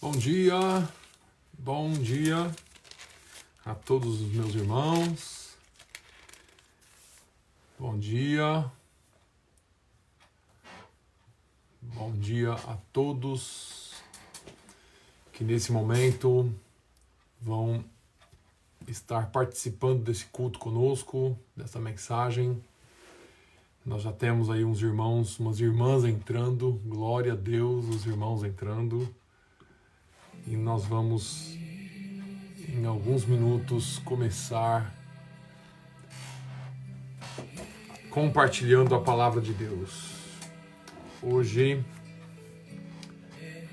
Bom dia a todos os meus irmãos. Bom dia a todos que nesse momento vão estar participando desse culto conosco, dessa mensagem. Nós já temos aí uns irmãos, umas irmãs entrando, glória a Deus, os irmãos entrando. E nós vamos, em alguns minutos, começar compartilhando a palavra de Deus. Hoje,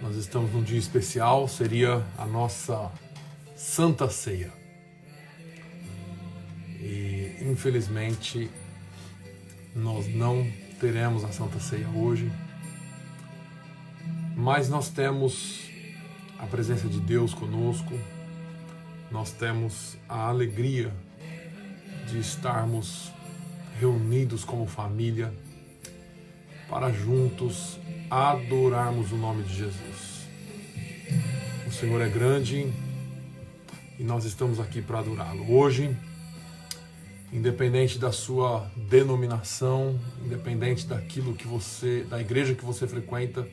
nós estamos num dia especial, seria a nossa Santa Ceia. E, infelizmente, nós não teremos a Santa Ceia hoje, mas nós temos a presença de Deus conosco, nós temos a alegria de estarmos reunidos como família para juntos adorarmos o nome de Jesus. O Senhor é grande e nós estamos aqui para adorá-lo. Hoje, independente da sua denominação, independente daquilo que da igreja que você frequenta,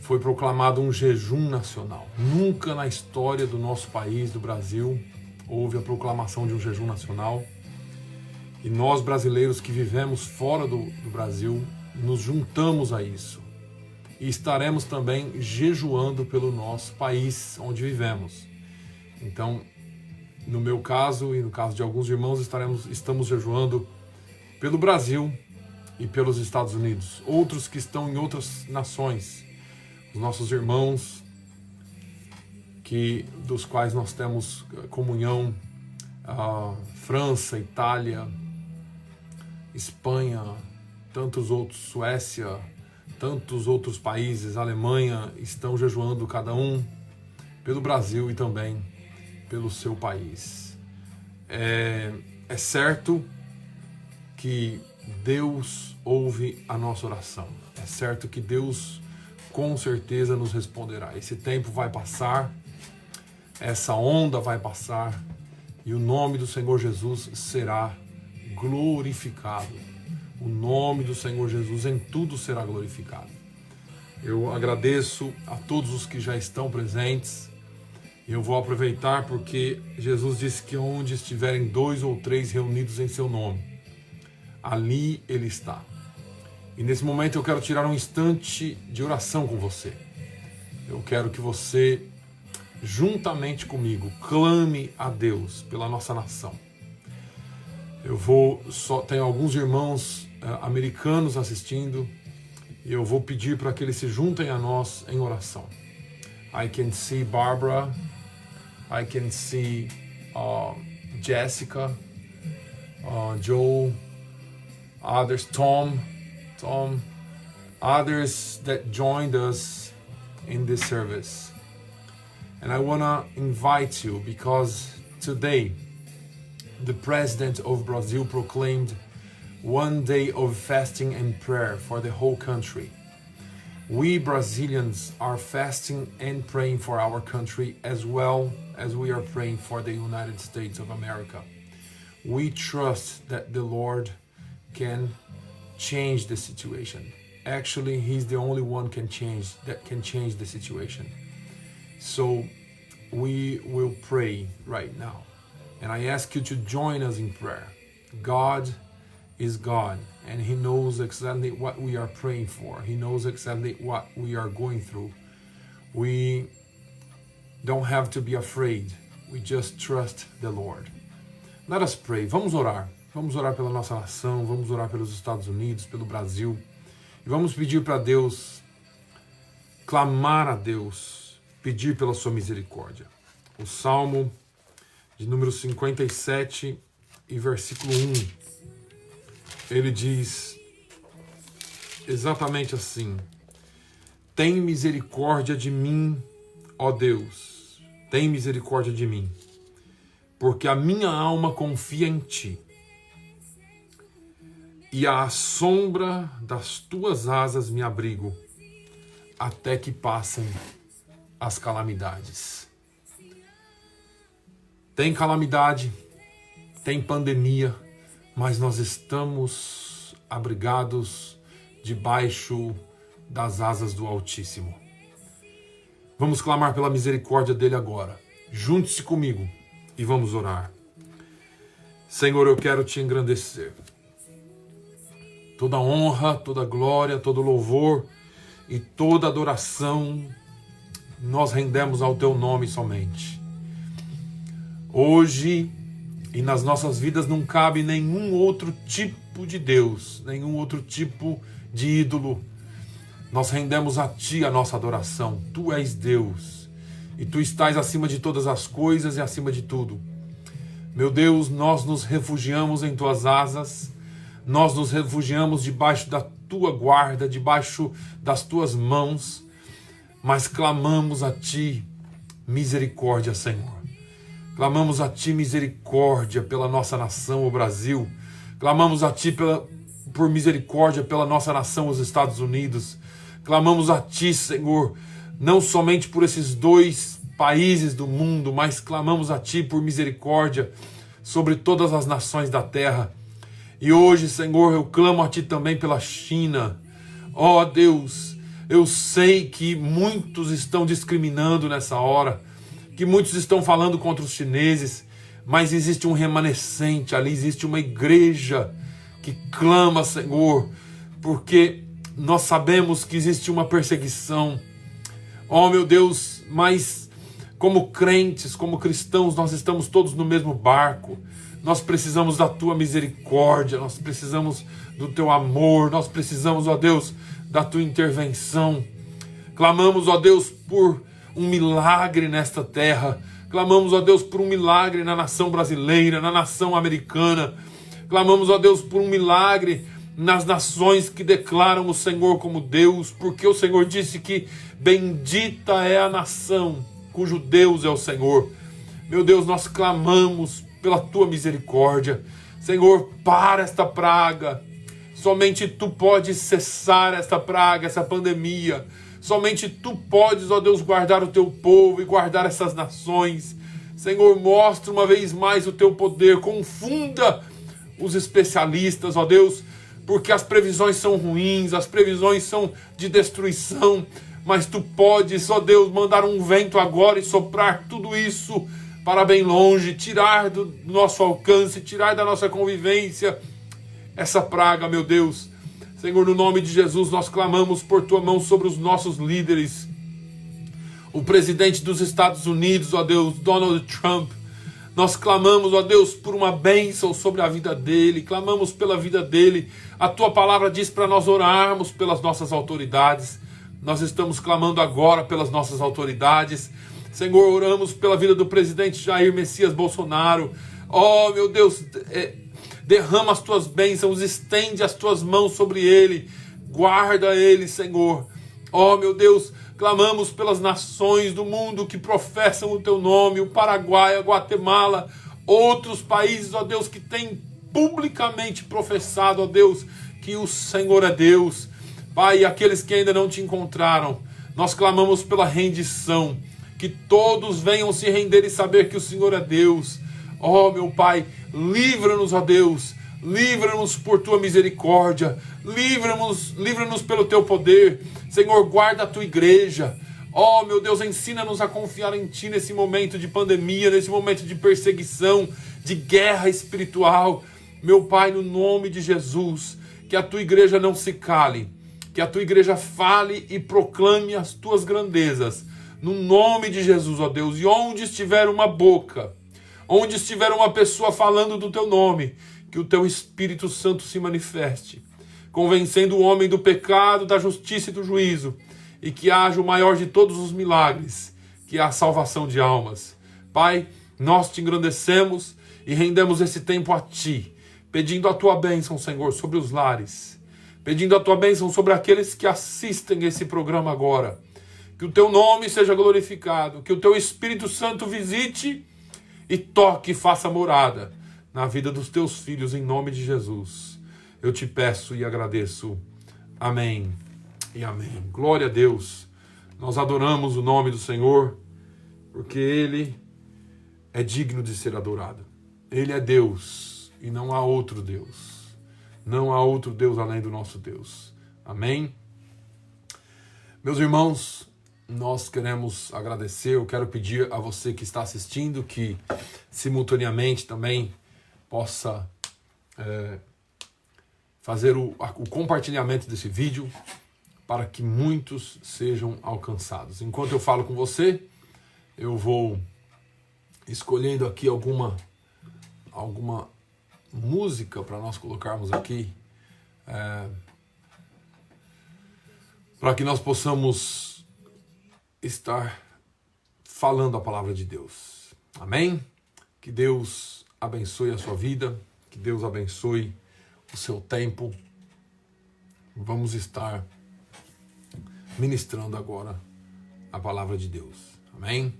foi proclamado um jejum nacional. Nunca na história do nosso país, do Brasil, houve a proclamação de um jejum nacional. E nós, brasileiros que vivemos fora do Brasil, nos juntamos a isso. E estaremos também jejuando pelo nosso país onde vivemos. Então, no meu caso e no caso de alguns irmãos, estamos jejuando pelo Brasil e pelos Estados Unidos. Outros que estão em outras nações, os nossos irmãos dos quais nós temos comunhão, França, Itália, Espanha, tantos outros, Suécia, tantos outros países, Alemanha, estão jejuando cada um pelo Brasil e também pelo seu país. É certo que Deus ouve a nossa oração. É certo que Deus com certeza nos responderá. Esse tempo vai passar, essa onda vai passar e o nome do Senhor Jesus será glorificado. O nome do Senhor Jesus em tudo será glorificado. Eu agradeço a todos os que já estão presentes. Eu vou aproveitar porque Jesus disse que onde estiverem 2 ou 3 reunidos em seu nome, ali Ele está. E nesse momento eu quero tirar um instante de oração com você. Eu quero que você, juntamente comigo, clame a Deus pela nossa nação. Tenho alguns irmãos americanos assistindo e eu vou pedir para que eles se juntem a nós em oração. I can see Barbara, I can see Jessica, Joe, others, Tom, others that joined us in this service. And I want to invite you because today the President of Brazil proclaimed one day of fasting and prayer for the whole country. We Brazilians are fasting and praying for our country as well as we are praying for the United States of America. We trust that the Lord can change the situation. Actually, He's the only one that can change the situation. So we will pray right now. And I ask you to join us in prayer. God is God, and He knows exactly what we are praying for. He knows exactly what we are going through. We don't have to be afraid. We just trust the Lord. Let us pray. Vamos orar. Vamos orar pela nossa nação, vamos orar pelos Estados Unidos, pelo Brasil. E vamos pedir para Deus, clamar a Deus, pedir pela sua misericórdia. O Salmo de número 57 e versículo 1, ele diz exatamente assim: tem misericórdia de mim, ó Deus, tem misericórdia de mim, porque a minha alma confia em Ti. E à sombra das Tuas asas me abrigo, até que passem as calamidades. Tem calamidade, tem pandemia, mas nós estamos abrigados debaixo das asas do Altíssimo. Vamos clamar pela misericórdia dele agora. Junte-se comigo e vamos orar. Senhor, eu quero te engrandecer. Toda honra, toda glória, todo louvor e toda adoração nós rendemos ao teu nome somente. Hoje e nas nossas vidas não cabe nenhum outro tipo de Deus, nenhum outro tipo de ídolo. Nós rendemos a ti a nossa adoração. Tu és Deus e tu estás acima de todas as coisas e acima de tudo. Meu Deus, nós nos refugiamos em tuas asas, nós nos refugiamos debaixo da tua guarda, debaixo das tuas mãos, mas clamamos a ti misericórdia, Senhor. Clamamos a ti misericórdia pela nossa nação, o Brasil. Clamamos a ti por misericórdia pela nossa nação, os Estados Unidos. Clamamos a ti, Senhor, não somente por esses 2 países do mundo, mas clamamos a ti por misericórdia sobre todas as nações da terra. E hoje, Senhor, eu clamo a ti também pela China. Ó Deus, eu sei que muitos estão discriminando nessa hora, que muitos estão falando contra os chineses, mas existe um remanescente ali, existe uma igreja que clama, Senhor, porque nós sabemos que existe uma perseguição. Ó meu Deus, mas como crentes, como cristãos, nós estamos todos no mesmo barco. Nós precisamos da tua misericórdia, nós precisamos do teu amor, nós precisamos, ó Deus, da tua intervenção. Clamamos, ó Deus, por um milagre nesta terra. Clamamos, ó Deus, por um milagre na nação brasileira, na nação americana. Clamamos, ó Deus, por um milagre nas nações que declaram o Senhor como Deus, porque o Senhor disse que bendita é a nação cujo Deus é o Senhor. Meu Deus, nós clamamos pela tua misericórdia. Senhor, para esta praga. Somente tu podes cessar esta praga, essa pandemia. Somente tu podes, ó Deus, guardar o teu povo e guardar essas nações. Senhor, mostra uma vez mais o teu poder. Confunda os especialistas, ó Deus, porque as previsões são ruins, as previsões são de destruição, mas tu podes, ó Deus, mandar um vento agora e soprar tudo isso para bem longe, tirar do nosso alcance, tirar da nossa convivência essa praga, meu Deus. Senhor, no nome de Jesus, nós clamamos por tua mão sobre os nossos líderes. O presidente dos Estados Unidos, ó Deus, Donald Trump. Nós clamamos, ó Deus, por uma bênção sobre a vida dele. Clamamos pela vida dele. A tua palavra diz para nós orarmos pelas nossas autoridades. Nós estamos clamando agora pelas nossas autoridades. Senhor, oramos pela vida do presidente Jair Messias Bolsonaro. Ó, meu Deus, derrama as tuas bênçãos, estende as tuas mãos sobre ele, guarda ele, Senhor. Ó, meu Deus, clamamos pelas nações do mundo que professam o teu nome, o Paraguai, a Guatemala, outros países, ó Deus, que têm publicamente professado, ó Deus, que o Senhor é Deus. Pai, aqueles que ainda não te encontraram, nós clamamos pela rendição, que todos venham se render e saber que o Senhor é Deus. Ó, meu Pai, livra-nos, ó Deus, livra-nos por tua misericórdia, livra-nos pelo teu poder. Senhor, guarda a tua igreja. Ó, meu Deus, ensina-nos a confiar em ti nesse momento de pandemia, nesse momento de perseguição, de guerra espiritual. Meu Pai, no nome de Jesus, que a tua igreja não se cale, que a tua igreja fale e proclame as tuas grandezas, no nome de Jesus, ó Deus. E onde estiver uma boca, onde estiver uma pessoa falando do teu nome, que o teu Espírito Santo se manifeste, convencendo o homem do pecado, da justiça e do juízo, e que haja o maior de todos os milagres, que é a salvação de almas. Pai, nós te engrandecemos e rendemos esse tempo a ti, pedindo a tua bênção, Senhor, sobre os lares, pedindo a tua bênção sobre aqueles que assistem esse programa agora. Que o teu nome seja glorificado, que o teu Espírito Santo visite e toque e faça morada na vida dos teus filhos, em nome de Jesus. Eu te peço e agradeço. Amém e amém. Glória a Deus. Nós adoramos o nome do Senhor, porque Ele é digno de ser adorado. Ele é Deus e não há outro Deus. Não há outro Deus além do nosso Deus. Amém? Meus irmãos, nós queremos agradecer. Eu quero pedir a você que está assistindo que simultaneamente também possa fazer o compartilhamento desse vídeo para que muitos sejam alcançados. Enquanto eu falo com você, eu vou escolhendo aqui alguma música para nós colocarmos aqui, para que nós possamos estar falando a palavra de Deus. Amém? Que Deus abençoe a sua vida, que Deus abençoe o seu tempo. Vamos estar ministrando agora a palavra de Deus. Amém?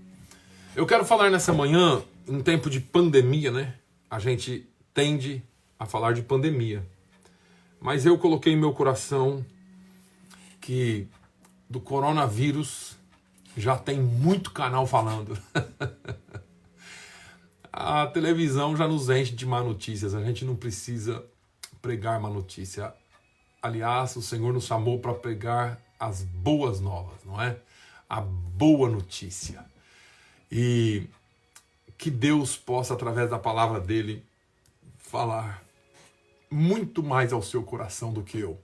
Eu quero falar nessa manhã, em tempo de pandemia, né? A gente tende a falar de pandemia. Mas eu coloquei em meu coração que do coronavírus já tem muito canal falando. A televisão já nos enche de má notícias. A gente não precisa pregar má notícia. Aliás, o Senhor nos chamou para pregar as boas novas, não é? A boa notícia. E que Deus possa, através da palavra dele, falar muito mais ao seu coração do que eu.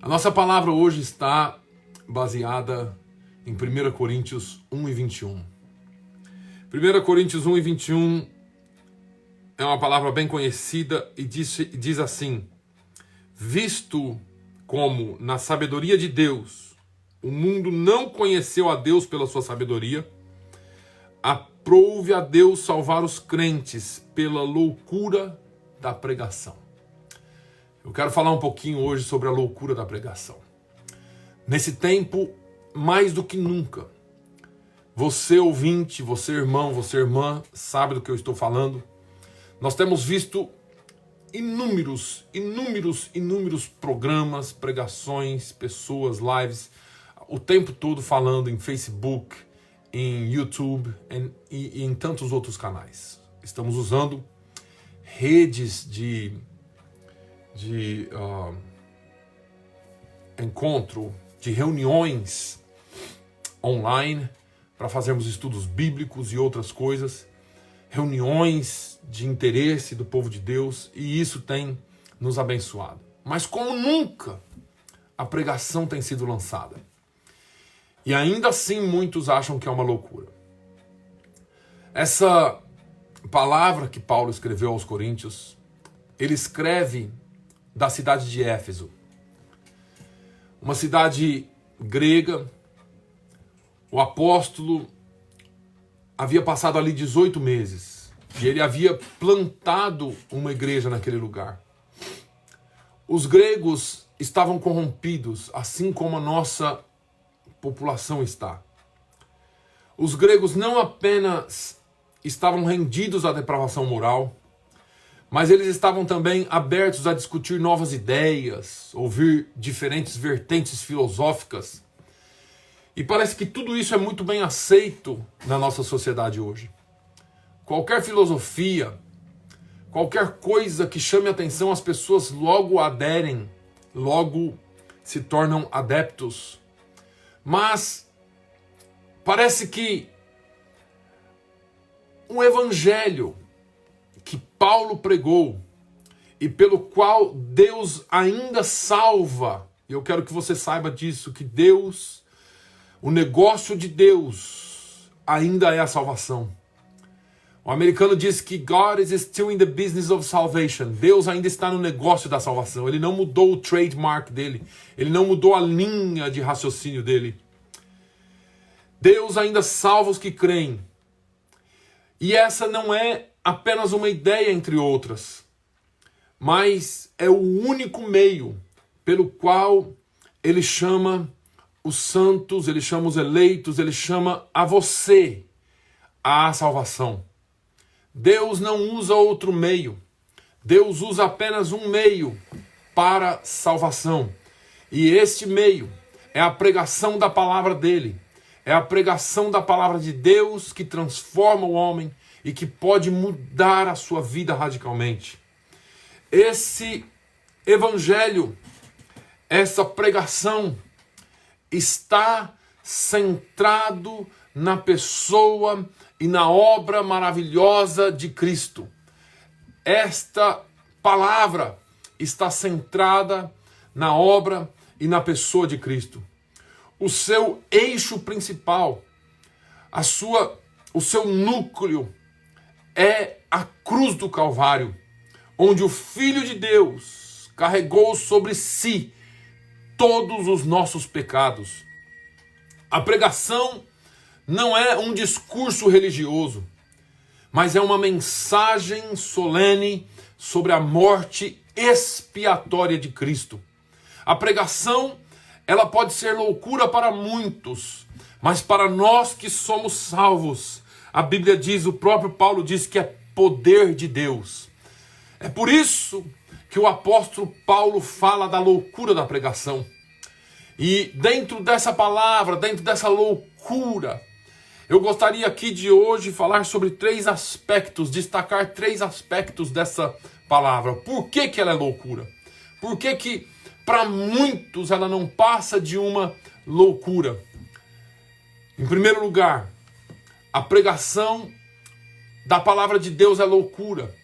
A nossa palavra hoje está baseada em 1 Coríntios 1 e 21. 1 Coríntios 1 e 21 é uma palavra bem conhecida e diz assim: visto como na sabedoria de Deus o mundo não conheceu a Deus pela sua sabedoria, aprouve a Deus salvar os crentes pela loucura da pregação. Eu quero falar um pouquinho hoje sobre a loucura da pregação. Nesse tempo, mais do que nunca, você ouvinte, você irmão, você irmã, sabe do que eu estou falando. Nós temos visto inúmeros programas, pregações, pessoas, lives, o tempo todo falando em Facebook, em YouTube e em tantos outros canais. Estamos usando redes de encontro, de reuniões online para fazermos estudos bíblicos e outras coisas, reuniões de interesse do povo de Deus, e isso tem nos abençoado. Mas como nunca a pregação tem sido lançada. E ainda assim muitos acham que é uma loucura. Essa palavra que Paulo escreveu aos Coríntios, ele escreve da cidade de Éfeso. Uma cidade grega. O apóstolo havia passado ali 18 meses. E ele havia plantado uma igreja naquele lugar. Os gregos estavam corrompidos, assim como a nossa população está. Os gregos não apenas estavam rendidos à depravação moral, mas eles estavam também abertos a discutir novas ideias, ouvir diferentes vertentes filosóficas. E parece que tudo isso é muito bem aceito na nossa sociedade hoje. Qualquer filosofia, qualquer coisa que chame a atenção, as pessoas logo aderem, logo se tornam adeptos. Mas parece que um evangelho que Paulo pregou e pelo qual Deus ainda salva, e eu quero que você saiba disso, que Deus, o negócio de Deus ainda é a salvação. O americano diz que God is still in the business of salvation. Deus ainda está no negócio da salvação. Ele não mudou o trademark dele. Ele não mudou a linha de raciocínio dele. Deus ainda salva os que creem. E essa não é apenas uma ideia entre outras, mas é o único meio pelo qual ele chama os santos, ele chama os eleitos, ele chama a você à salvação. Deus não usa outro meio. Deus usa apenas um meio para salvação. E este meio é a pregação da palavra dele. É a pregação da palavra de Deus que transforma o homem e que pode mudar a sua vida radicalmente. Esse evangelho, essa pregação está centrado na pessoa e na obra maravilhosa de Cristo. Esta palavra está centrada na obra e na pessoa de Cristo. O seu eixo principal, o seu núcleo é a cruz do Calvário, onde o Filho de Deus carregou sobre si todos os nossos pecados. A pregação não é um discurso religioso, mas é uma mensagem solene sobre a morte expiatória de Cristo. A pregação, ela pode ser loucura para muitos, mas para nós que somos salvos, a Bíblia diz, o próprio Paulo diz que é poder de Deus. É por isso que o apóstolo Paulo fala da loucura da pregação. E dentro dessa palavra, dentro dessa loucura, eu gostaria aqui de hoje falar sobre 3 aspectos, destacar 3 aspectos dessa palavra. Por que ela é loucura? Por que para muitos ela não passa de uma loucura? Em primeiro lugar, a pregação da palavra de Deus é loucura,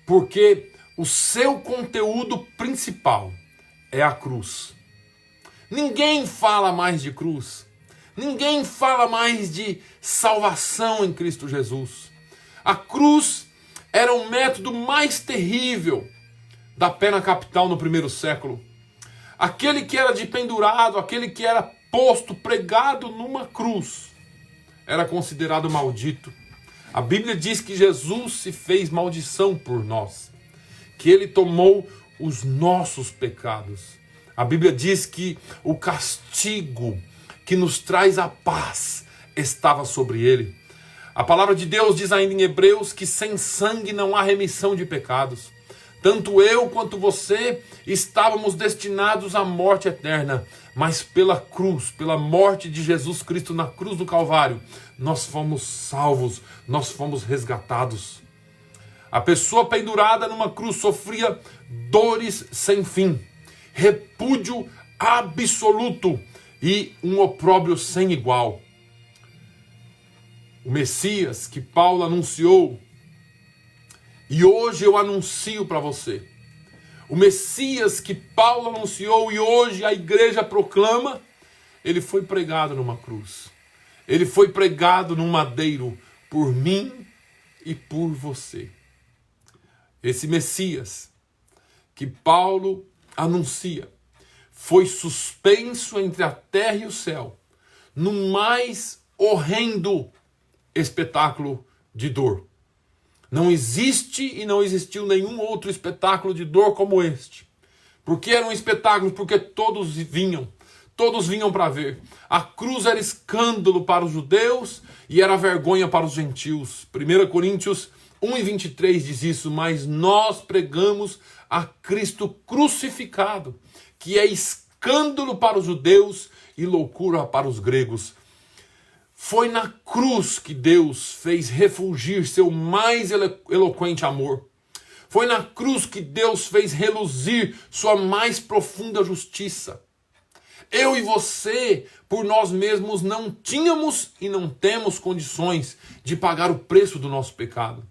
porque o seu conteúdo principal é a cruz. Ninguém fala mais de cruz. Ninguém fala mais de salvação em Cristo Jesus. A cruz era o método mais terrível da pena capital no primeiro século. Aquele que era de pendurado, aquele que era posto, pregado numa cruz, era considerado maldito. A Bíblia diz que Jesus se fez maldição por nós, que ele tomou os nossos pecados. A Bíblia diz que o castigo que nos traz a paz estava sobre ele. A palavra de Deus diz ainda em Hebreus que sem sangue não há remissão de pecados. Tanto eu quanto você estávamos destinados à morte eterna, mas pela cruz, pela morte de Jesus Cristo na cruz do Calvário, nós fomos salvos, nós fomos resgatados. A pessoa pendurada numa cruz sofria dores sem fim, repúdio absoluto e um opróbrio sem igual. O Messias que Paulo anunciou, e hoje eu anuncio para você, o Messias que Paulo anunciou e hoje a igreja proclama, ele foi pregado numa cruz. Ele foi pregado num madeiro por mim e por você. Esse Messias que Paulo anuncia foi suspenso entre a terra e o céu, no mais horrendo espetáculo de dor. Não existe e não existiu nenhum outro espetáculo de dor como este. Por que era um espetáculo? Porque todos vinham para ver. A cruz era escândalo para os judeus e era vergonha para os gentios. 1 Coríntios 1:23 diz isso, mas nós pregamos a Cristo crucificado, que é escândalo para os judeus e loucura para os gregos. Foi na cruz que Deus fez refulgir seu mais eloquente amor. Foi na cruz que Deus fez reluzir sua mais profunda justiça. Eu e você, por nós mesmos, não tínhamos e não temos condições de pagar o preço do nosso pecado.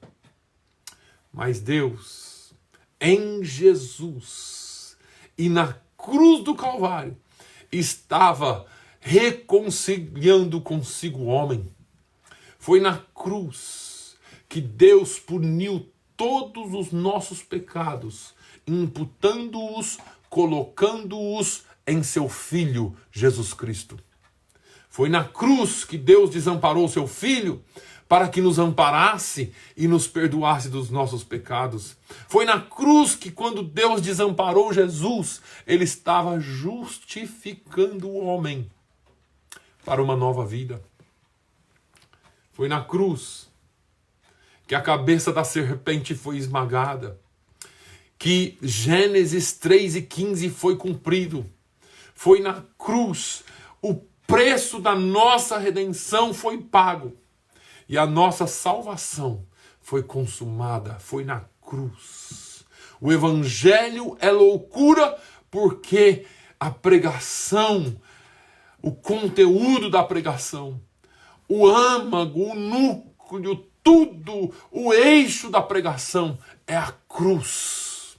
Mas Deus, em Jesus e na cruz do Calvário, estava reconciliando consigo o homem. Foi na cruz que Deus puniu todos os nossos pecados, imputando-os, colocando-os em seu Filho Jesus Cristo. Foi na cruz que Deus desamparou seu Filho para que nos amparasse e nos perdoasse dos nossos pecados. Foi na cruz que, quando Deus desamparou Jesus, ele estava justificando o homem para uma nova vida. Foi na cruz que a cabeça da serpente foi esmagada, que Gênesis 3:15 foi cumprido. Foi na cruz O preço da nossa redenção foi pago. E a nossa salvação foi consumada, foi na cruz. O evangelho é loucura porque a pregação, o conteúdo da pregação, o âmago, o núcleo, tudo, o eixo da pregação é a cruz.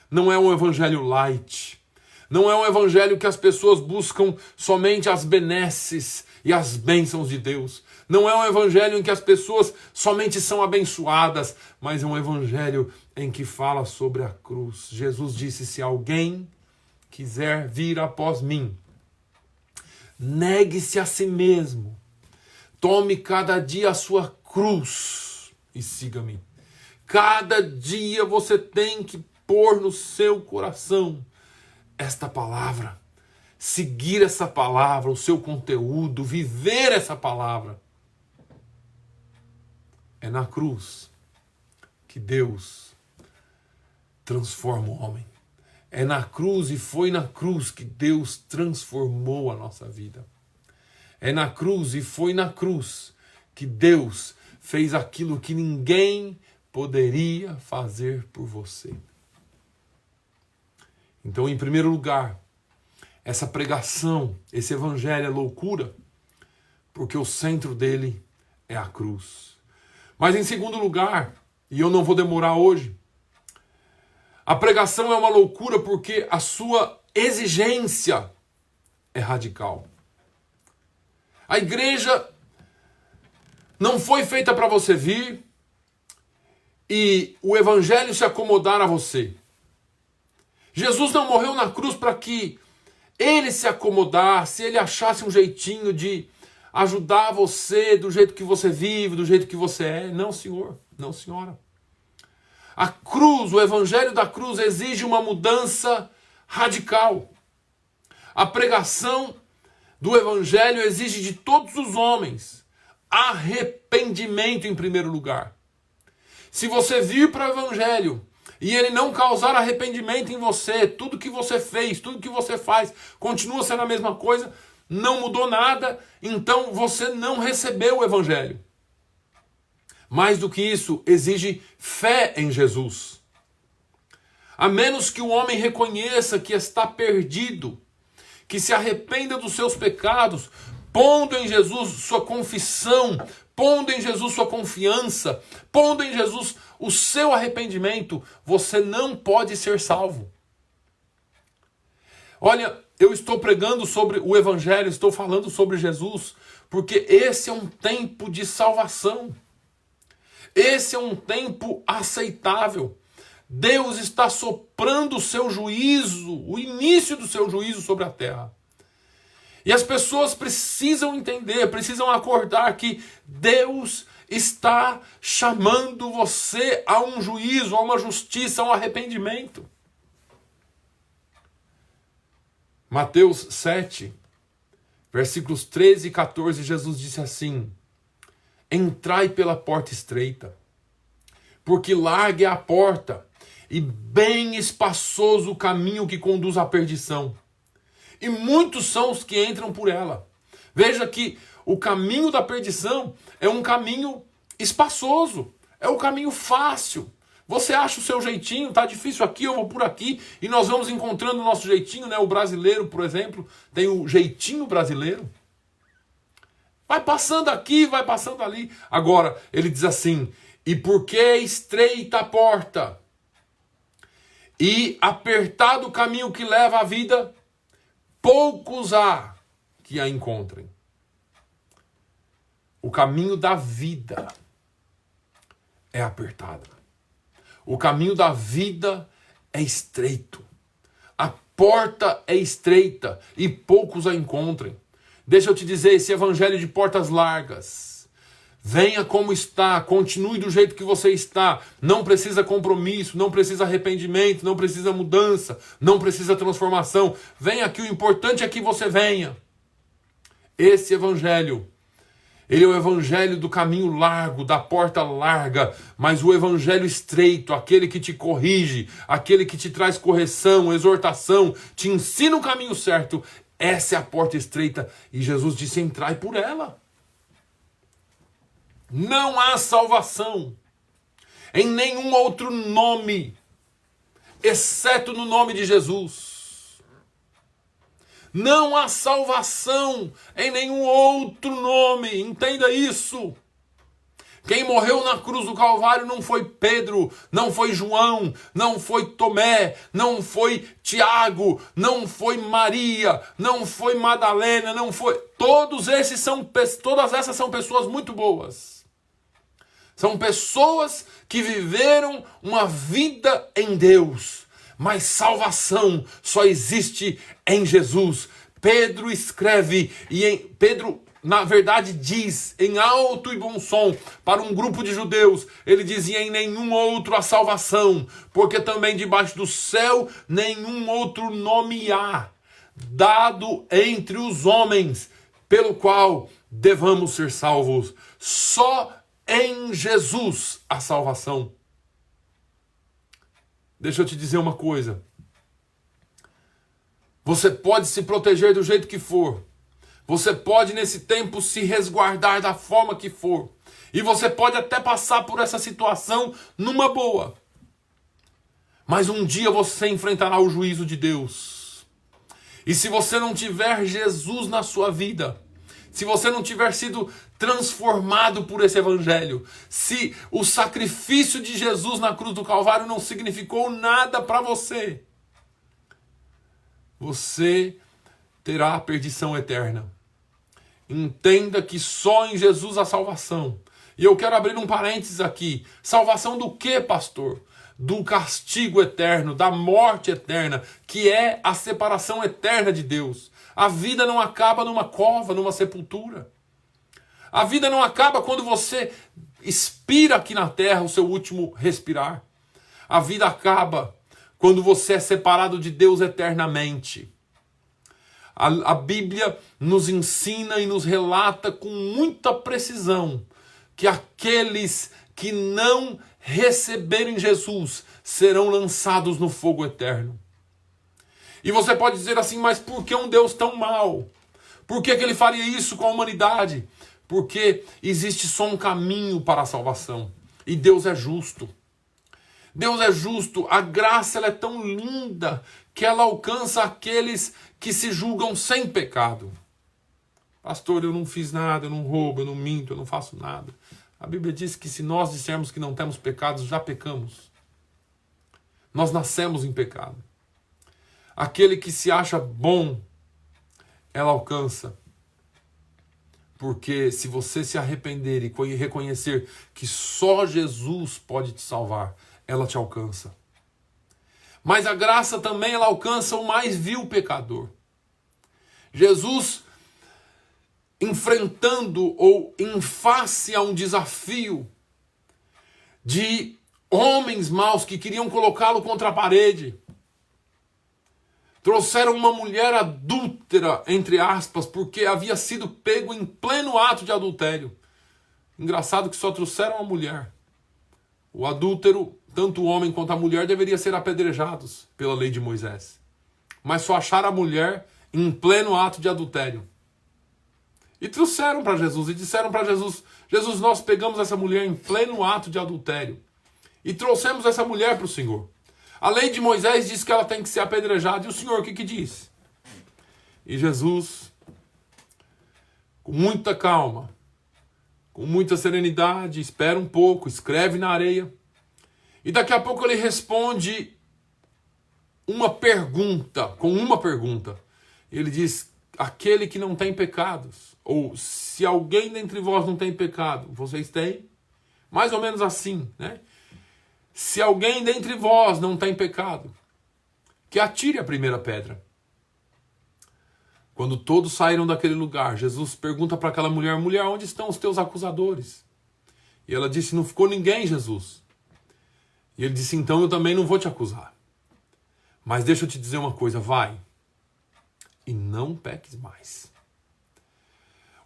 Não é um evangelho light. Não é um evangelho que as pessoas buscam somente as benesses e as bênçãos de Deus. Não é um evangelho em que as pessoas somente são abençoadas, mas é um evangelho em que fala sobre a cruz. Jesus disse: se alguém quiser vir após mim, negue-se a si mesmo, tome cada dia a sua cruz e siga-me. Cada dia você tem que pôr no seu coração esta palavra, seguir essa palavra, o seu conteúdo, viver essa palavra. É na cruz que Deus transforma o homem. É na cruz e foi na cruz que Deus transformou a nossa vida. É na cruz e foi na cruz que Deus fez aquilo que ninguém poderia fazer por você. Então, em primeiro lugar, essa pregação, esse evangelho é loucura, porque o centro dele é a cruz. Mas em segundo lugar, e eu não vou demorar hoje, a pregação é uma loucura porque a sua exigência é radical. A igreja não foi feita para você vir e o evangelho se acomodar a você. Jesus não morreu na cruz para que ele se acomodasse, ele achasse um jeitinho de ajudar você do jeito que você vive, do jeito que você é. Não, senhor, não, senhora. A cruz, o evangelho da cruz exige uma mudança radical. A pregação do evangelho exige de todos os homens arrependimento em primeiro lugar. Se você vir para o evangelho e ele não causar arrependimento em você, tudo que você fez, tudo que você faz, continua sendo a mesma coisa, não mudou nada, então você não recebeu o evangelho. Mais do que isso, exige fé em Jesus. A menos que o homem reconheça que está perdido, que se arrependa dos seus pecados, pondo em Jesus sua confissão, pondo em Jesus sua confiança, pondo em Jesus o seu arrependimento, você não pode ser salvo. Olha, eu estou pregando sobre o evangelho, estou falando sobre Jesus, porque esse é um tempo de salvação. Esse é um tempo aceitável. Deus está soprando o seu juízo, o início do seu juízo sobre a terra. E as pessoas precisam entender, precisam acordar que Deus está chamando você a um juízo, a uma justiça, a um arrependimento. Mateus 7, versículos 13 e 14, Jesus disse assim: entrai pela porta estreita, porque larga é a porta, e bem espaçoso o caminho que conduz à perdição. E muitos são os que entram por ela. Veja que o caminho da perdição é um caminho espaçoso, é um caminho fácil. Você acha o seu jeitinho, tá difícil aqui, eu vou por aqui, e nós vamos encontrando o nosso jeitinho, né? O brasileiro, por exemplo, tem o jeitinho brasileiro. Vai passando aqui, vai passando ali. Agora, ele diz assim: e porque é estreita a porta, e apertado o caminho que leva à vida, poucos há que a encontrem. O caminho da vida é apertado. O caminho da vida é estreito. A porta é estreita e poucos a encontrem. Deixa eu te dizer, esse evangelho de portas largas, venha como está, continue do jeito que você está, não precisa compromisso, não precisa arrependimento, não precisa mudança, não precisa transformação. Venha aqui, o importante é que você venha. Esse evangelho, ele é o evangelho do caminho largo, da porta larga, mas o evangelho estreito, aquele que te corrige, aquele que te traz correção, exortação, te ensina o caminho certo, Essa é a porta estreita e Jesus disse: entrai por ela. Não há salvação em nenhum outro nome, exceto no nome de Jesus. Não há salvação em nenhum outro nome, entenda isso. Quem morreu na cruz do Calvário não foi Pedro, não foi João, não foi Tomé, não foi Tiago, não foi Maria, não foi Madalena, não foi... Todas essas são pessoas muito boas. São pessoas que viveram uma vida em Deus. Mas salvação só existe em Jesus. Pedro escreve Pedro, na verdade, diz em alto e bom som para um grupo de judeus. Ele dizia: em nenhum outro há salvação, porque também debaixo do céu nenhum outro nome há dado entre os homens pelo qual devamos ser salvos. Só em Jesus a salvação. Deixa eu te dizer uma coisa. Você pode se proteger do jeito que for. Você pode nesse tempo se resguardar da forma que for. E você pode até passar por essa situação numa boa. Mas um dia você enfrentará o juízo de Deus. E se você não tiver Jesus na sua vida, se você não tiver sido transformado por esse evangelho, se o sacrifício de Jesus na cruz do Calvário não significou nada para você, você terá a perdição eterna. Entenda que só em Jesus há salvação. E eu quero abrir um parênteses aqui. Salvação do quê, pastor? Do castigo eterno, da morte eterna, que é a separação eterna de Deus. A vida não acaba numa cova, numa sepultura. A vida não acaba quando você expira aqui na terra o seu último respirar. A vida acaba quando você é separado de Deus eternamente. A Bíblia nos ensina e nos relata com muita precisão que aqueles que não receberem Jesus serão lançados no fogo eterno. E você pode dizer assim: mas por que um Deus tão mau? Por que ele faria isso com a humanidade? Porque existe só um caminho para a salvação. E Deus é justo. Deus é justo. A graça ela é tão linda que ela alcança aqueles que se julgam sem pecado. Pastor, eu não fiz nada, eu não roubo, eu não minto, eu não faço nada. A Bíblia diz que se nós dissermos que não temos pecados, já pecamos. Nós nascemos em pecado. Aquele que se acha bom, ela alcança. Porque se você se arrepender e reconhecer que só Jesus pode te salvar, ela te alcança. Mas a graça também ela alcança o mais vil pecador. Jesus, enfrentando ou em face a um desafio de homens maus que queriam colocá-lo contra a parede, trouxeram uma mulher adúltera, entre aspas, porque havia sido pego em pleno ato de adultério. Engraçado que só trouxeram a mulher. O adúltero, tanto o homem quanto a mulher, deveriam ser apedrejados pela lei de Moisés. Mas só acharam a mulher em pleno ato de adultério. E trouxeram para Jesus e disseram para Jesus: Jesus, nós pegamos essa mulher em pleno ato de adultério e trouxemos essa mulher para o Senhor. A lei de Moisés diz que ela tem que ser apedrejada. E o Senhor o que diz? E Jesus, com muita calma, com muita serenidade, espera um pouco, escreve na areia. E daqui a pouco ele responde uma pergunta, com uma pergunta. Ele diz: aquele que não tem pecados, ou se alguém dentre vós não tem pecado, vocês têm? Mais ou menos assim, né? Se alguém dentre vós não tem pecado, que atire a primeira pedra. Quando todos saíram daquele lugar, Jesus pergunta para aquela mulher: mulher, onde estão os teus acusadores? E ela disse: não ficou ninguém, Jesus. E ele disse: então eu também não vou te acusar. Mas deixa eu te dizer uma coisa, vai e não peques mais.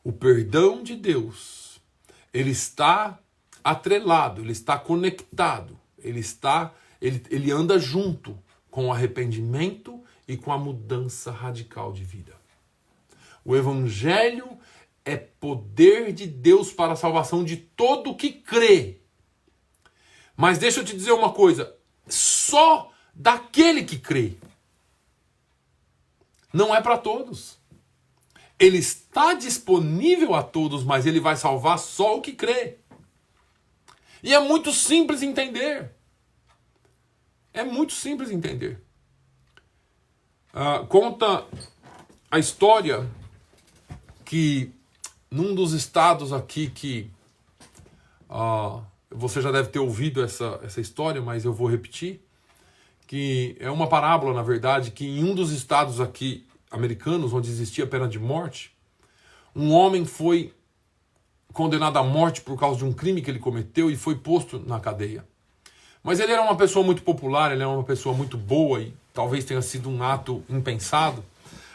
O perdão de Deus, ele está atrelado, ele está conectado, ele anda junto com o arrependimento e com a mudança radical de vida. O Evangelho é poder de Deus para a salvação de todo que crê. Mas deixa eu te dizer uma coisa, só daquele que crê. Não é para todos. Ele está disponível a todos, mas ele vai salvar só o que crê. E é muito simples entender. É muito simples entender. Conta a história que num dos estados aqui que... você já deve ter ouvido essa história, mas eu vou repetir. Que é uma parábola, na verdade, que em um dos estados aqui americanos, onde existia a pena de morte, um homem foi condenado à morte por causa de um crime que ele cometeu e foi posto na cadeia. Mas ele era uma pessoa muito popular, ele era uma pessoa muito boa e talvez tenha sido um ato impensado.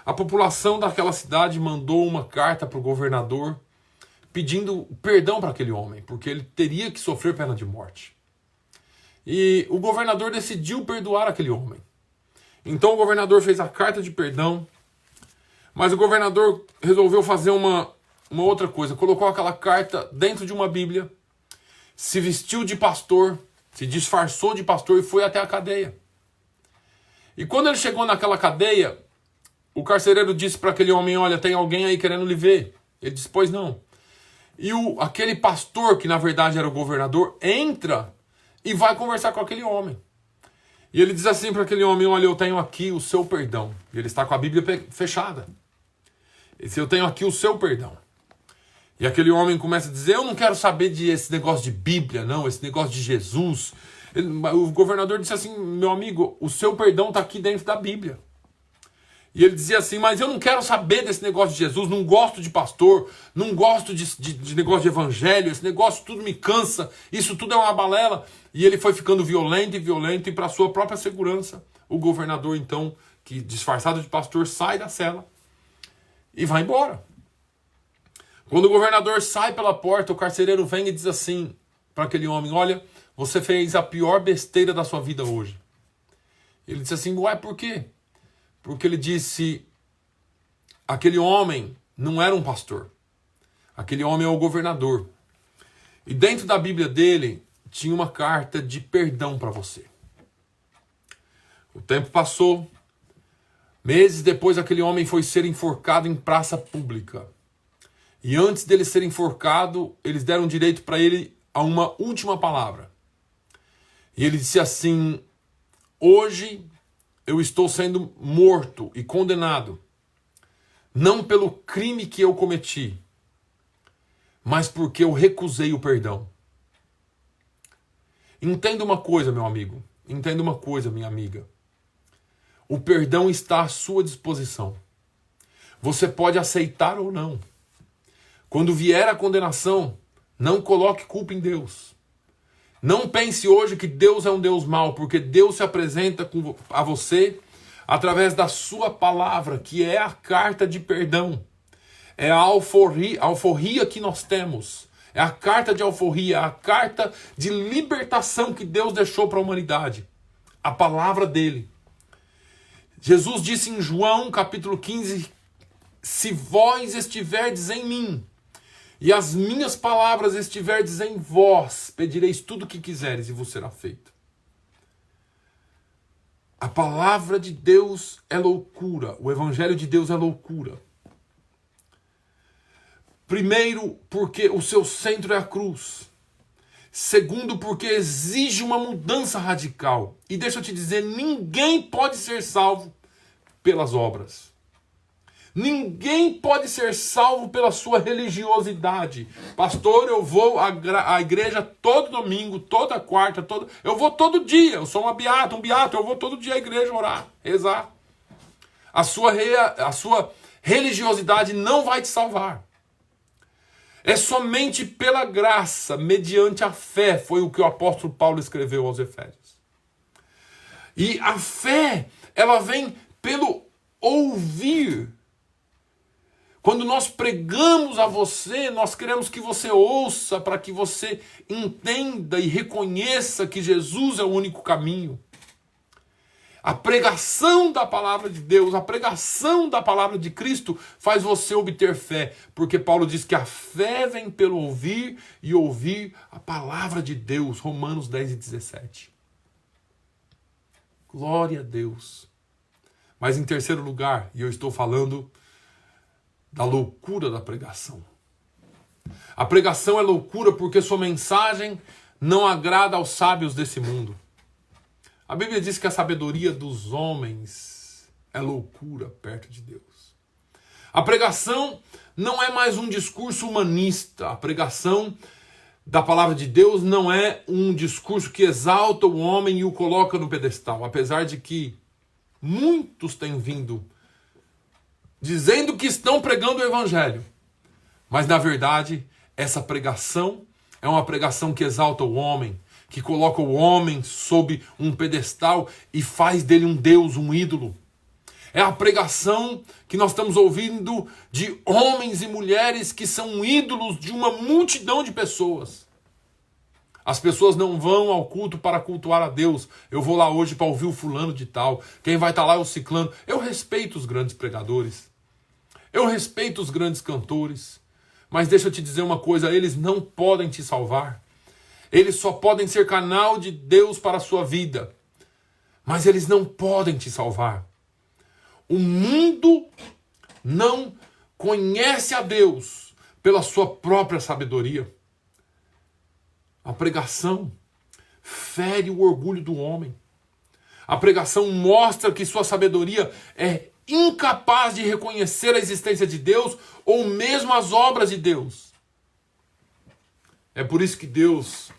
A população daquela cidade mandou uma carta para o governador pedindo perdão para aquele homem, porque ele teria que sofrer pena de morte. E o governador decidiu perdoar aquele homem. Então o governador fez a carta de perdão, mas o governador resolveu fazer uma outra coisa. Colocou aquela carta dentro de uma Bíblia, se vestiu de pastor, se disfarçou de pastor e foi até a cadeia. E quando ele chegou naquela cadeia, o carcereiro disse para aquele homem, olha, tem alguém aí querendo lhe ver. Ele disse, pois não. E aquele pastor, que na verdade era o governador, entra e vai conversar com aquele homem. E ele diz assim para aquele homem, olha, eu tenho aqui o seu perdão. E ele está com a Bíblia fechada. Ele diz, eu tenho aqui o seu perdão. E aquele homem começa a dizer, eu não quero saber desse negócio de Bíblia, não, esse negócio de Jesus. O governador disse assim, meu amigo, o seu perdão está aqui dentro da Bíblia. E ele dizia assim, mas eu não quero saber desse negócio de Jesus, não gosto de pastor, não gosto de negócio de evangelho, esse negócio tudo me cansa, isso tudo é uma balela. E ele foi ficando violento, e para sua própria segurança, o governador então, que disfarçado de pastor, sai da cela e vai embora. Quando o governador sai pela porta, o carcereiro vem e diz assim para aquele homem, olha, você fez a pior besteira da sua vida hoje. Ele disse assim, ué, por quê? Porque ele disse, aquele homem não era um pastor. Aquele homem é o governador. E dentro da Bíblia dele, tinha uma carta de perdão para você. O tempo passou. Meses depois, aquele homem foi ser enforcado em praça pública. E antes dele ser enforcado, eles deram direito para ele a uma última palavra. E ele disse assim, hoje eu estou sendo morto e condenado, não pelo crime que eu cometi, mas porque eu recusei o perdão. Entenda uma coisa, meu amigo, entenda uma coisa, minha amiga. O perdão está à sua disposição. Você pode aceitar ou não. Quando vier a condenação, não coloque culpa em Deus. Não pense hoje que Deus é um Deus mau, porque Deus se apresenta a você através da sua palavra, que é a carta de perdão. É a alforria que nós temos. É a carta de alforria, a carta de libertação que Deus deixou para a humanidade. A palavra dele. Jesus disse em João capítulo 15, se vós estiverdes em mim, e as minhas palavras estiverdes em vós, pedireis tudo o que quiseres e vos será feito. A palavra de Deus é loucura. O evangelho de Deus é loucura. Primeiro, porque o seu centro é a cruz. Segundo, porque exige uma mudança radical. E deixa eu te dizer, ninguém pode ser salvo pelas obras. Ninguém pode ser salvo pela sua religiosidade. Pastor, eu vou à igreja todo domingo, toda quarta, eu vou todo dia. Eu sou um beato, eu vou todo dia à igreja orar, rezar. A sua religiosidade não vai te salvar. É somente pela graça, mediante a fé, foi o que o apóstolo Paulo escreveu aos Efésios. E a fé, ela vem pelo ouvir. Quando nós pregamos a você, nós queremos que você ouça para que você entenda e reconheça que Jesus é o único caminho. A pregação da palavra de Deus, a pregação da palavra de Cristo faz você obter fé. Porque Paulo diz que a fé vem pelo ouvir e ouvir a palavra de Deus. Romanos 10:17. Glória a Deus. Mas em terceiro lugar, e eu estou falando da loucura da pregação. A pregação é loucura porque sua mensagem não agrada aos sábios desse mundo. A Bíblia diz que a sabedoria dos homens é loucura perto de Deus. A pregação não é mais um discurso humanista. A pregação da palavra de Deus não é um discurso que exalta o homem e o coloca no pedestal. Apesar de que muitos têm vindo dizendo que estão pregando o evangelho. Mas na verdade, essa pregação é uma pregação que exalta o homem, que coloca o homem sob um pedestal e faz dele um Deus, um ídolo. É a pregação que nós estamos ouvindo de homens e mulheres que são ídolos de uma multidão de pessoas. As pessoas não vão ao culto para cultuar a Deus. Eu vou lá hoje para ouvir o fulano de tal. Quem vai estar lá é o ciclano. Eu respeito os grandes pregadores. Eu respeito os grandes cantores. Mas deixa eu te dizer uma coisa, eles não podem te salvar. Eles só podem ser canal de Deus para a sua vida. Mas eles não podem te salvar. O mundo não conhece a Deus pela sua própria sabedoria. A pregação fere o orgulho do homem. A pregação mostra que sua sabedoria é incapaz de reconhecer a existência de Deus ou mesmo as obras de Deus. É por isso que Deus,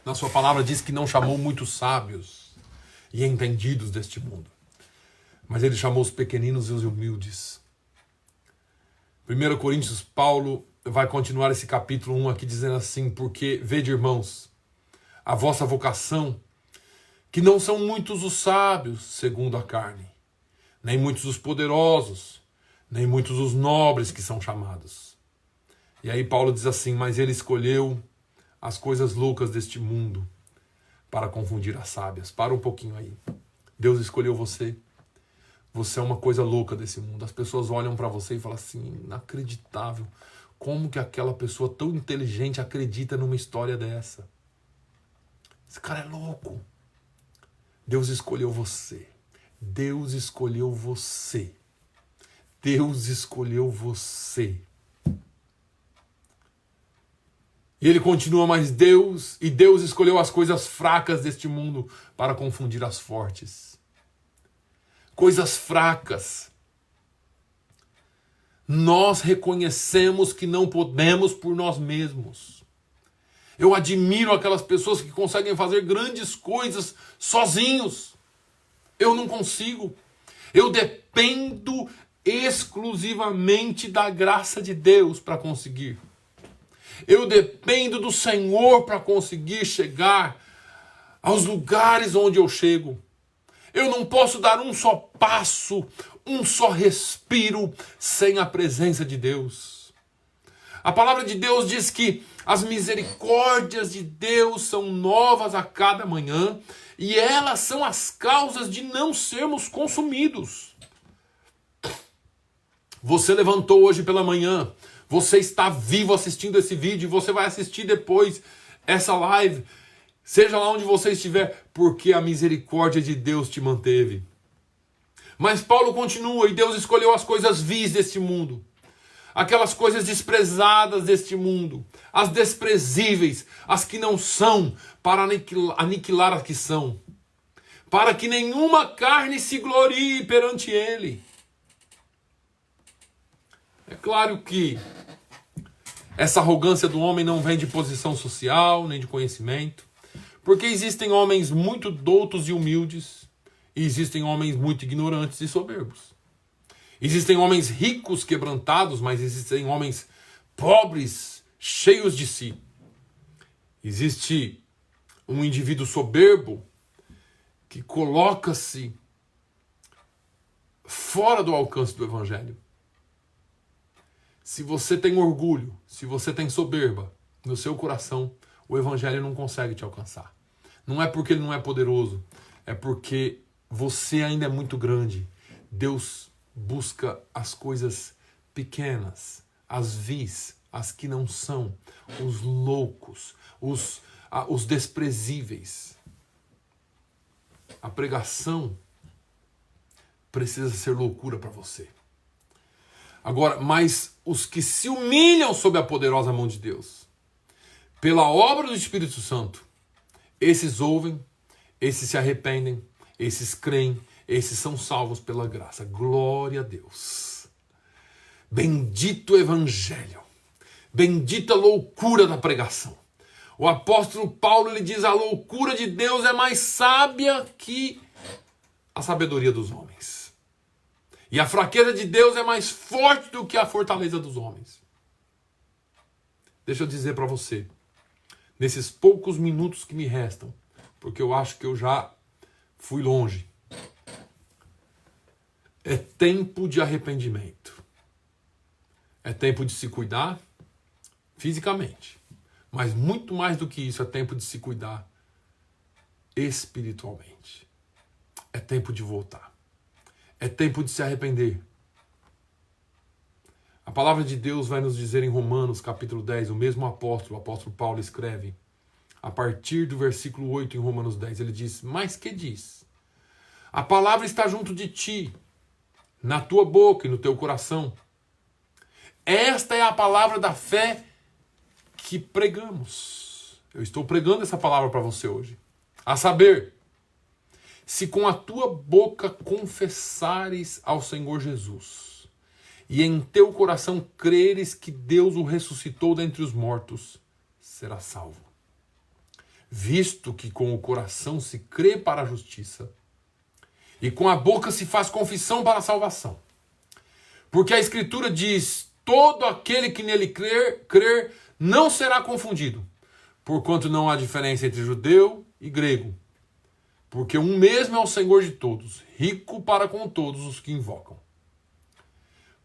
na sua palavra, diz que não chamou muitos sábios e entendidos deste mundo, mas ele chamou os pequeninos e os humildes. 1 Coríntios, Paulo vai continuar esse capítulo 1 aqui dizendo assim: porque, vede, irmãos, a vossa vocação, que não são muitos os sábios, segundo a carne, nem muitos os poderosos, nem muitos os nobres que são chamados. E aí Paulo diz assim: mas ele escolheu as coisas loucas deste mundo para confundir as sábias. Para um pouquinho aí. Deus escolheu você. Você é uma coisa louca desse mundo. As pessoas olham para você e falam assim: inacreditável. Como que aquela pessoa tão inteligente acredita numa história dessa? Esse cara é louco. Deus escolheu você. Deus escolheu você. Deus escolheu você. E ele continua, mas Deus escolheu as coisas fracas deste mundo para confundir as fortes. Coisas fracas. Nós reconhecemos que não podemos por nós mesmos. Eu admiro aquelas pessoas que conseguem fazer grandes coisas sozinhos. Eu não consigo. Eu dependo exclusivamente da graça de Deus para conseguir. Eu dependo do Senhor para conseguir chegar aos lugares onde eu chego. Eu não posso dar um só passo, um só respiro sem a presença de Deus. A palavra de Deus diz que as misericórdias de Deus são novas a cada manhã e elas são as causas de não sermos consumidos. Você levantou hoje pela manhã, você está vivo assistindo esse vídeo e você vai assistir depois essa live, seja lá onde você estiver, porque a misericórdia de Deus te manteve. Mas Paulo continua, e Deus escolheu as coisas vis deste mundo, aquelas coisas desprezadas deste mundo, as desprezíveis, as que não são, para aniquilar as que são, para que nenhuma carne se glorie perante ele. É claro que essa arrogância do homem não vem de posição social, nem de conhecimento, porque existem homens muito doutos e humildes, e existem homens muito ignorantes e soberbos. Existem homens ricos, quebrantados, mas existem homens pobres, cheios de si. Existe um indivíduo soberbo que coloca-se fora do alcance do evangelho. Se você tem orgulho, se você tem soberba no seu coração, o evangelho não consegue te alcançar. Não é porque ele não é poderoso, é porque Você ainda é muito grande. Deus busca as coisas pequenas, as vis, as que não são, os loucos, os desprezíveis. A pregação precisa ser loucura para você. Agora, mas os que se humilham sob a poderosa mão de Deus, pela obra do Espírito Santo, esses ouvem, esses se arrependem, esses creem, esses são salvos pela graça. Glória a Deus. Bendito Evangelho. Bendita loucura da pregação. O apóstolo Paulo, ele diz: a loucura de Deus é mais sábia que a sabedoria dos homens. E a fraqueza de Deus é mais forte do que a fortaleza dos homens. Deixa eu dizer para você, nesses poucos minutos que me restam, porque eu acho que eu já fui longe. É tempo de arrependimento. É tempo de se cuidar fisicamente. Mas muito mais do que isso, é tempo de se cuidar espiritualmente. É tempo de voltar. É tempo de se arrepender. A palavra de Deus vai nos dizer em Romanos, capítulo 10, o mesmo apóstolo, o apóstolo Paulo escreve, a partir do versículo 8 em Romanos 10, ele diz: mas que diz? A palavra está junto de ti, na tua boca e no teu coração. Esta é a palavra da fé que pregamos. Eu estou pregando essa palavra para você hoje. A saber, se com a tua boca confessares ao Senhor Jesus e em teu coração creres que Deus o ressuscitou dentre os mortos, serás salvo. Visto que com o coração se crê para a justiça e com a boca se faz confissão para a salvação. Porque a Escritura diz: todo aquele que nele crer não será confundido, porquanto não há diferença entre judeu e grego, porque um mesmo é o Senhor de todos, rico para com todos os que invocam.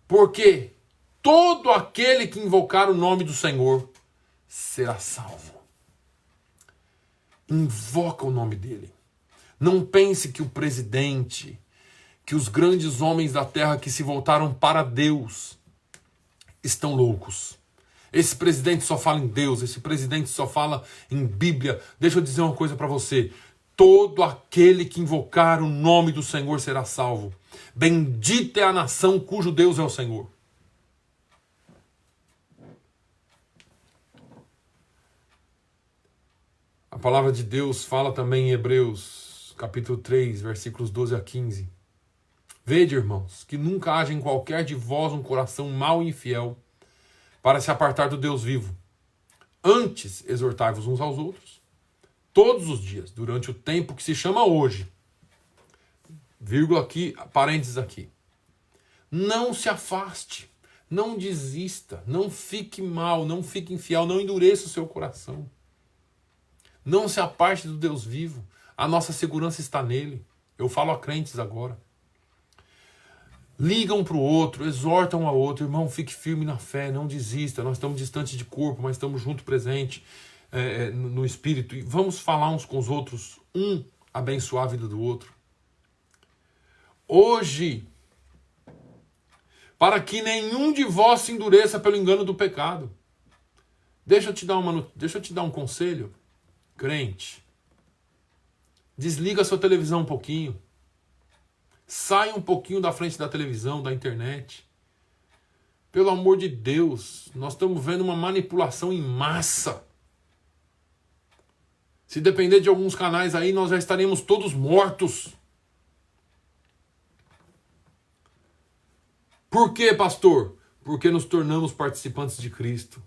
Porque todo aquele que invocar o nome do Senhor será salvo. Invoca o nome dele. Não pense que o presidente, que os grandes homens da terra que se voltaram para Deus estão loucos. Esse presidente só fala em Deus, esse presidente só fala em Bíblia. Deixa eu dizer uma coisa para você. Todo aquele que invocar o nome do Senhor será salvo. Bendita é a nação cujo Deus é o Senhor. A palavra de Deus fala também em Hebreus, capítulo 3, versículos 12 a 15. Vede, irmãos, que nunca haja em qualquer de vós um coração mau e infiel para se apartar do Deus vivo. Antes, exortai-vos uns aos outros, todos os dias, durante o tempo que se chama hoje. Vírgula aqui, parênteses aqui. Não se afaste, não desista, não fique mal, não fique infiel, não endureça o seu coração. Não se aparte do Deus vivo. A nossa segurança está nele. Eu falo a crentes agora. Ligam para o outro, exortam ao outro. Irmão, fique firme na fé, não desista. Nós estamos distantes de corpo, mas estamos junto, presente no Espírito. E vamos falar uns com os outros, abençoar a vida do outro. Hoje, para que nenhum de vós se endureça pelo engano do pecado. Deixa eu te dar um conselho, crente. Desliga a sua televisão um pouquinho. Sai um pouquinho da frente da televisão, da internet. Pelo amor de Deus, nós estamos vendo uma manipulação em massa. Se depender de alguns canais aí, nós já estaremos todos mortos. Por quê, pastor? Porque nos tornamos participantes de Cristo.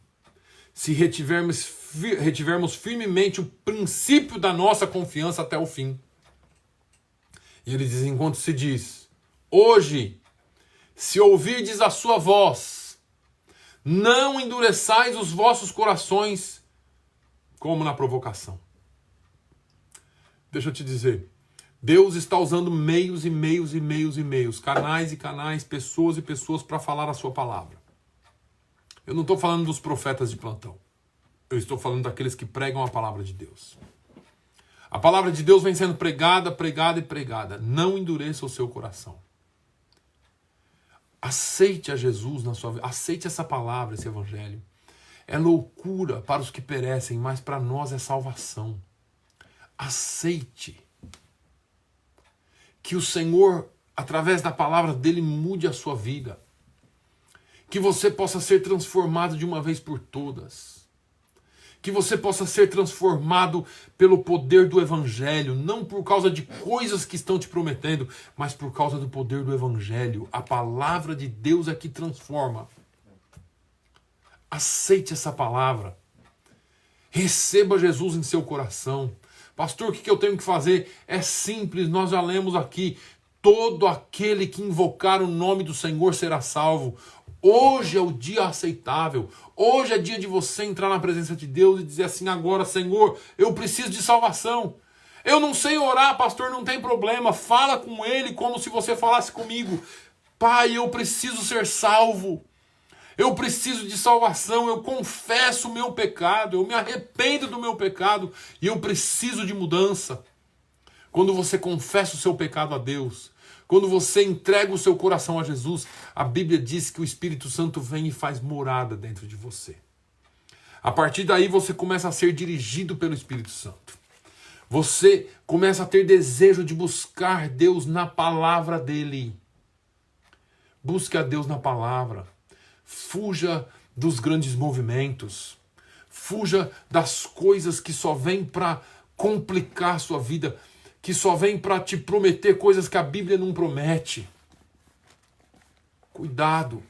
Se retivermos firmemente o princípio da nossa confiança até o fim. E ele diz, enquanto se diz, hoje, se ouvirdes a sua voz, não endureçais os vossos corações, como na provocação. Deixa eu te dizer, Deus está usando meios e meios e meios e meios, canais e canais, pessoas e pessoas para falar a sua palavra. Eu não estou falando dos profetas de plantão. Eu estou falando daqueles que pregam a palavra de Deus. A palavra de Deus vem sendo pregada, pregada e pregada. Não endureça o seu coração. Aceite a Jesus na sua vida. Aceite essa palavra, esse evangelho. É loucura para os que perecem, mas para nós é salvação. Aceite. Que o Senhor, através da palavra dele, mude a sua vida. Que você possa ser transformado de uma vez por todas. Que você possa ser transformado pelo poder do Evangelho, não por causa de coisas que estão te prometendo, mas por causa do poder do Evangelho. A palavra de Deus é que transforma. Aceite essa palavra. Receba Jesus em seu coração. Pastor, o que eu tenho que fazer? É simples, nós já lemos aqui. Todo aquele que invocar o nome do Senhor será salvo. Hoje é o dia aceitável. Hoje é dia de você entrar na presença de Deus e dizer assim: agora, Senhor, eu preciso de salvação. Eu não sei orar, pastor, não tem problema. Fala com Ele como se você falasse comigo. Pai, eu preciso ser salvo. Eu preciso de salvação. Eu confesso o meu pecado. Eu me arrependo do meu pecado. E eu preciso de mudança. Quando você confessa o seu pecado a Deus, quando você entrega o seu coração a Jesus, a Bíblia diz que o Espírito Santo vem e faz morada dentro de você. A partir daí você começa a ser dirigido pelo Espírito Santo. Você começa a ter desejo de buscar Deus na palavra dele. Busque a Deus na palavra. Fuja dos grandes movimentos. Fuja das coisas que só vêm para complicar a sua vida, que só vem para te prometer coisas que a Bíblia não promete. Cuidado.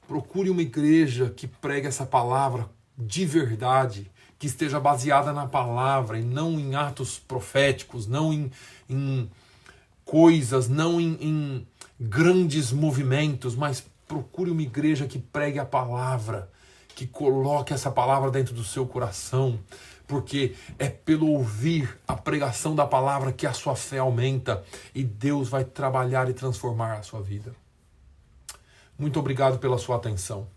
Procure uma igreja que pregue essa palavra de verdade, que esteja baseada na palavra e não em atos proféticos, não em coisas, não em grandes movimentos, mas procure uma igreja que pregue a palavra, que coloque essa palavra dentro do seu coração, porque é pelo ouvir a pregação da palavra que a sua fé aumenta e Deus vai trabalhar e transformar a sua vida. Muito obrigado pela sua atenção.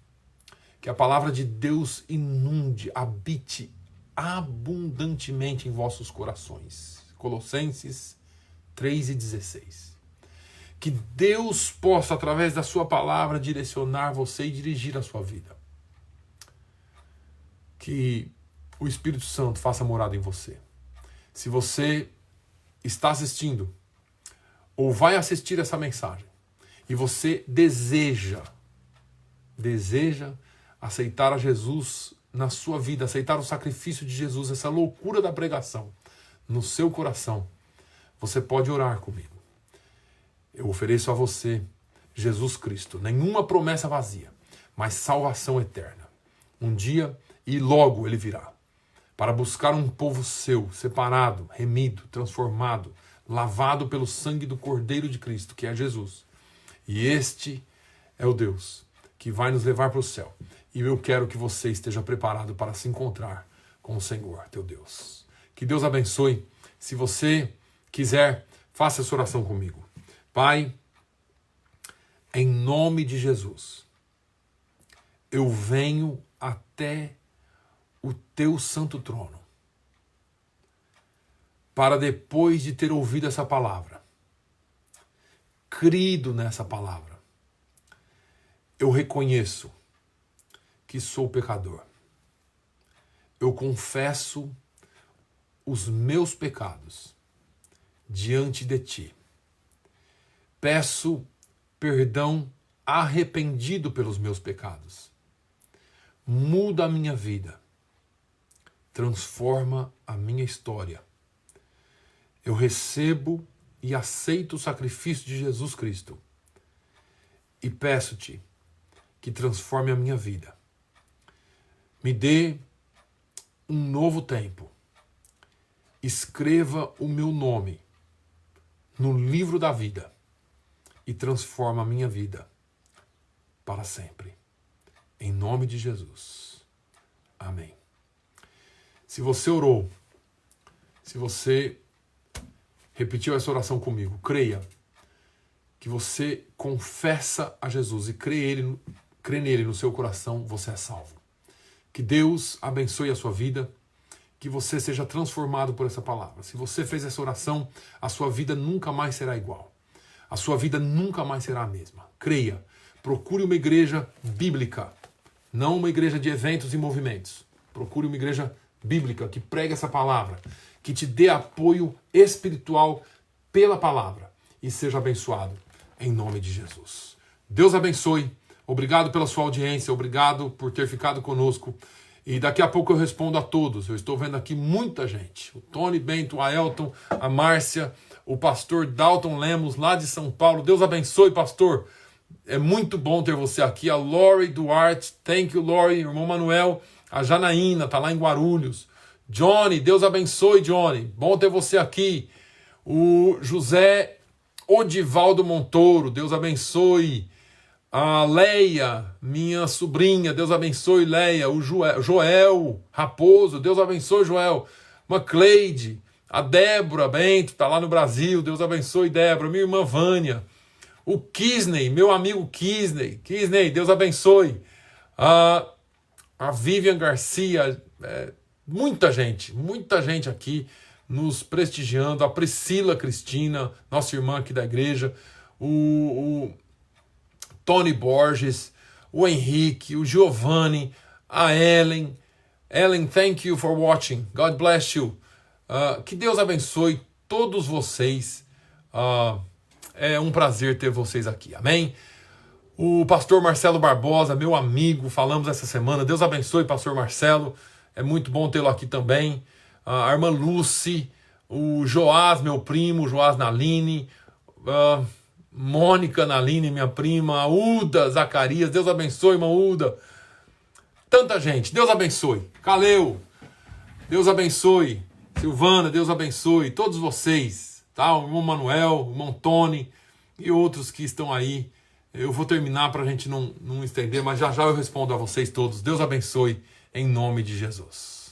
Que a palavra de Deus inunde, habite abundantemente em vossos corações. Colossenses 3:16. Que Deus possa, através da sua palavra, direcionar você e dirigir a sua vida. Que o Espírito Santo faça morada em você. Se você está assistindo ou vai assistir essa mensagem e você deseja aceitar a Jesus na sua vida, aceitar o sacrifício de Jesus, essa loucura da pregação no seu coração, você pode orar comigo. Eu ofereço a você Jesus Cristo, nenhuma promessa vazia, mas salvação eterna. Um dia e logo ele virá, para buscar um povo seu, separado, remido, transformado, lavado pelo sangue do Cordeiro de Cristo, que é Jesus. E este é o Deus que vai nos levar para o céu. E eu quero que você esteja preparado para se encontrar com o Senhor, teu Deus. Que Deus abençoe. Se você quiser, faça essa oração comigo. Pai, em nome de Jesus, eu venho até o teu santo trono, para depois de ter ouvido essa palavra, crido nessa palavra, eu reconheço que sou pecador. Eu confesso os meus pecados diante de ti. Peço perdão arrependido pelos meus pecados. Muda a minha vida. Transforma a minha história. Eu recebo e aceito o sacrifício de Jesus Cristo. E peço-te que transforme a minha vida. Me dê um novo tempo. Escreva o meu nome no livro da vida e transforma a minha vida para sempre. Em nome de Jesus. Amém. Se você orou, se você repetiu essa oração comigo, creia que você confessa a Jesus e crê nele no seu coração, você é salvo. Que Deus abençoe a sua vida, que você seja transformado por essa palavra. Se você fez essa oração, a sua vida nunca mais será igual. A sua vida nunca mais será a mesma. Creia. Procure uma igreja bíblica, não uma igreja de eventos e movimentos. Procure uma igreja bíblica que pregue essa palavra, que te dê apoio espiritual pela palavra e seja abençoado em nome de Jesus. Deus abençoe. Obrigado pela sua audiência, obrigado por ter ficado conosco. E daqui a pouco eu respondo a todos. Eu estou vendo aqui muita gente. O Tony Bento, a Elton, a Márcia, o pastor Dalton Lemos, lá de São Paulo. Deus abençoe, pastor. É muito bom ter você aqui. A Lori Duarte, thank you, Lori. Irmão Manuel, a Janaína, tá lá em Guarulhos. Johnny, Deus abençoe, Johnny. Bom ter você aqui. O José Odivaldo Montoro, Deus abençoe. A Leia, minha sobrinha, Deus abençoe, Leia. O Joel Raposo, Deus abençoe, Joel. Macleide, a Débora Bento, tá lá no Brasil, Deus abençoe, Débora. Minha irmã Vânia. O Kisney, meu amigo Kisney. Kisney, Deus abençoe. A Vivian Garcia, muita gente aqui nos prestigiando. A Priscila Cristina, nossa irmã aqui da igreja. O Tony Borges, o Henrique, o Giovanni, a Ellen. Ellen, thank you for watching. God bless you. Que Deus abençoe todos vocês. É um prazer ter vocês aqui. Amém? O pastor Marcelo Barbosa, meu amigo, falamos essa semana. Deus abençoe, pastor Marcelo. É muito bom tê-lo aqui também. A irmã Lucy, o Joás, meu primo, Joás Naline, Mônica Naline, minha prima, a Uda Zacarias, Deus abençoe, irmã Uda. Tanta gente, Deus abençoe. Caleu, Deus abençoe. Silvana, Deus abençoe. Todos vocês, tá? O irmão Manuel, o irmão Tony e outros que estão aí. Eu vou terminar para a gente não estender, mas já já eu respondo a vocês todos. Deus abençoe em nome de Jesus.